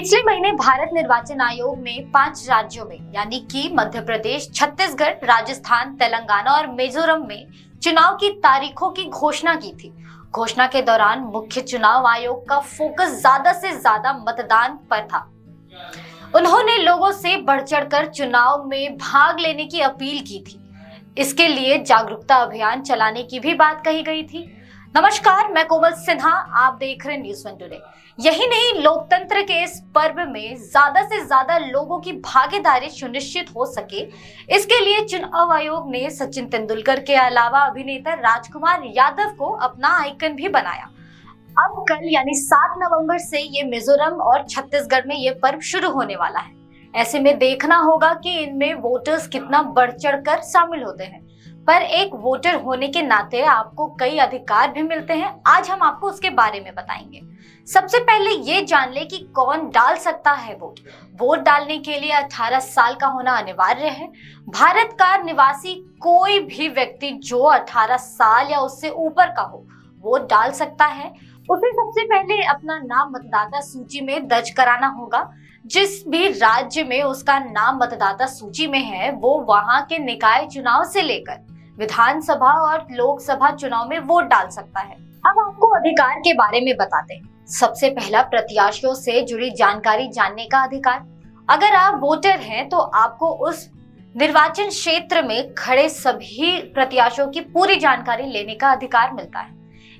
पिछले महीने भारत निर्वाचन आयोग ने 5 राज्यों में यानी कि मध्य प्रदेश, छत्तीसगढ़, राजस्थान, तेलंगाना और मिजोरम में चुनाव की तारीखों की घोषणा की थी। घोषणा के दौरान मुख्य चुनाव आयोग का फोकस ज्यादा से ज्यादा मतदान पर था। उन्होंने लोगों से बढ़ चढ़कर चुनाव में भाग लेने की अपील की थी। इसके लिए जागरूकता अभियान चलाने की भी बात कही गई थी। नमस्कार, मैं कोमल सिन्हा, आप देख रहे हैं न्यूज़1 टुडे। यही नहीं, लोकतंत्र के इस पर्व में ज्यादा से ज्यादा लोगों की भागीदारी सुनिश्चित हो सके, इसके लिए चुनाव आयोग ने सचिन तेंदुलकर के अलावा अभिनेता राजकुमार यादव को अपना आइकन भी बनाया। अब कल यानी 7 नवंबर से ये मिजोरम और छत्तीसगढ़ में ये पर्व शुरू होने वाला है। ऐसे में देखना होगा कि इनमें वोटर्स कितना बढ़ चढ़कर शामिल होते हैं। पर एक वोटर होने के नाते आपको कई अधिकार भी मिलते हैं। आज हम आपको उसके बारे में बताएंगे। सबसे पहले ये जान ले कि कौन डाल सकता है वोट। वोट डालने के लिए 18 साल का होना अनिवार्य है। भारत का निवासी कोई भी व्यक्ति जो 18 साल या उससे ऊपर का हो, वोट डाल सकता है। उसे सबसे पहले अपना नाम मतदाता सूची में दर्ज कराना होगा। जिस भी राज्य में उसका नाम मतदाता सूची में है, वो वहां के निकाय चुनाव से लेकर विधानसभा और लोकसभा चुनाव में वोट डाल सकता है। अब आपको अधिकार के बारे में बताते हैं। सबसे पहला, प्रत्याशियों से जुड़ी जानकारी जानने का अधिकार। अगर आप वोटर हैं तो आपको उस निर्वाचन क्षेत्र में खड़े सभी प्रत्याशियों की पूरी जानकारी लेने का अधिकार मिलता है।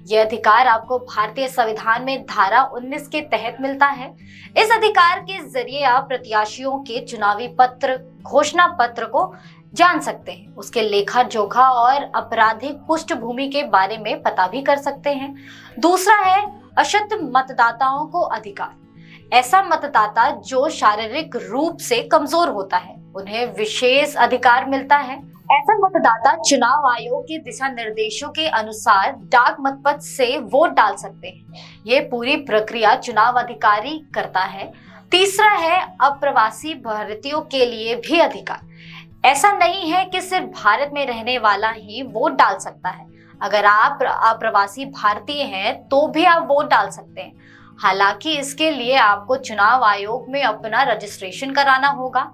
यह अधिकार आपको भारतीय संविधान में धारा 19 के तहत मिलता है। इस अधिकार के जरिए आप प्रत्याशियों के चुनावी पत्र, घोषणा पत्र को जान सकते हैं, उसके लेखा जोखा और आपराधिक पृष्ठभूमि के बारे में पता भी कर सकते हैं। दूसरा है अशक्त मतदाताओं को अधिकार। ऐसा मतदाता जो शारीरिक रूप से कमजोर होता है, उन्हें विशेष अधिकार मिलता है। ऐसा मतदाता चुनाव आयोग के दिशा निर्देशों के अनुसार डाक मतपत्र से वोट डाल सकते हैं। ये पूरी प्रक्रिया चुनाव अधिकारी करता है। तीसरा है अप्रवासी भारतीयों के लिए भी अधिकार। ऐसा नहीं है कि सिर्फ भारत में रहने वाला ही वोट डाल सकता है। अगर आप अप्रवासी भारतीय हैं तो भी आप वोट डाल सकते हैं। हालांकि इसके लिए आपको चुनाव आयोग में अपना रजिस्ट्रेशन कराना होगा।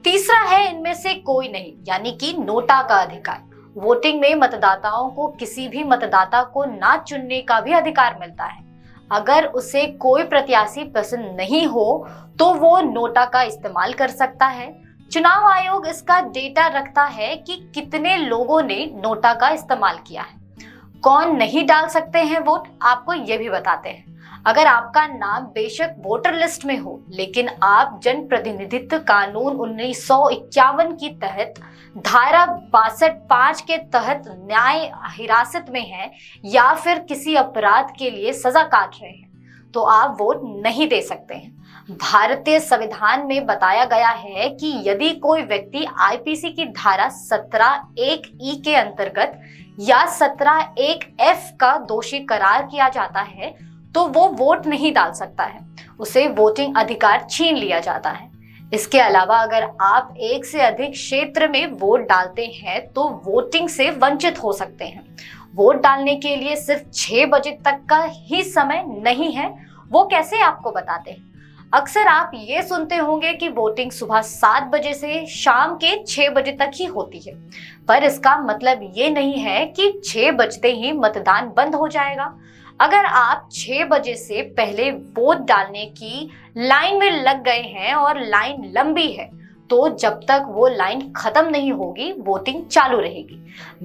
तीसरा है इनमें से कोई नहीं, यानी कि नोटा का अधिकार। वोटिंग में मतदाताओं को किसी भी मतदाता को ना चुनने का भी अधिकार मिलता है। अगर उसे कोई प्रत्याशी पसंद नहीं हो तो वो नोटा का इस्तेमाल कर सकता है। चुनाव आयोग इसका डेटा रखता है कि कितने लोगों ने नोटा का इस्तेमाल किया है। कौन नहीं डाल सकते हैं वोट, आपको ये भी बताते हैं। अगर आपका नाम बेशक वोटर लिस्ट में हो, लेकिन आप जन प्रतिनिधित्व कानून 1951 की तहत धारा 62(5) के तहत न्याय हिरासत में हैं या फिर किसी अपराध के लिए सजा काट रहे हैं, तो आप वोट नहीं दे सकते हैं। भारतीय संविधान में बताया गया है कि यदि कोई व्यक्ति आईपीसी की धारा 17(1)(e) के अंतर्गत या 17(1)(f) का दोषी करार किया जाता है तो वो वोट नहीं डाल सकता है। उसे वोटिंग अधिकार छीन लिया जाता है। इसके अलावा अगर आप एक से अधिक क्षेत्र में वोट डालते हैं तो वोटिंग से वंचित हो सकते हैं। वोट डालने के लिए सिर्फ 6 बजे तक का ही समय नहीं है। वो कैसे, आपको बताते हैं। अक्सर आप ये सुनते होंगे कि वोटिंग सुबह 7 बजे से शाम के 6 बजे तक ही होती है, पर इसका मतलब ये नहीं है कि 6 बजते ही मतदान बंद हो जाएगा। अगर आप 6 बजे से पहले वोट डालने की लाइन में लग गए हैं और लाइन लंबी है, तो जब तक वो लाइन खत्म नहीं होगी वोटिंग चालू रहेगी।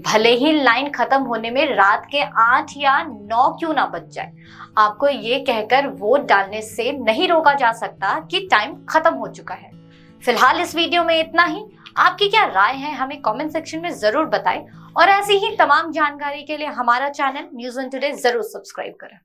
भले ही लाइन खत्म होने में रात के 8 या 9 क्यों ना बज जाए, आपको ये कहकर वोट डालने से नहीं रोका जा सकता कि टाइम खत्म हो चुका है। फिलहाल इस वीडियो में इतना ही। आपकी क्या राय है हमें कमेंट सेक्शन में जरूर बताएं और ऐसी ही तमाम जानकारी के लिए हमारा चैनल न्यूज़1 टुडे जरूर सब्सक्राइब करें।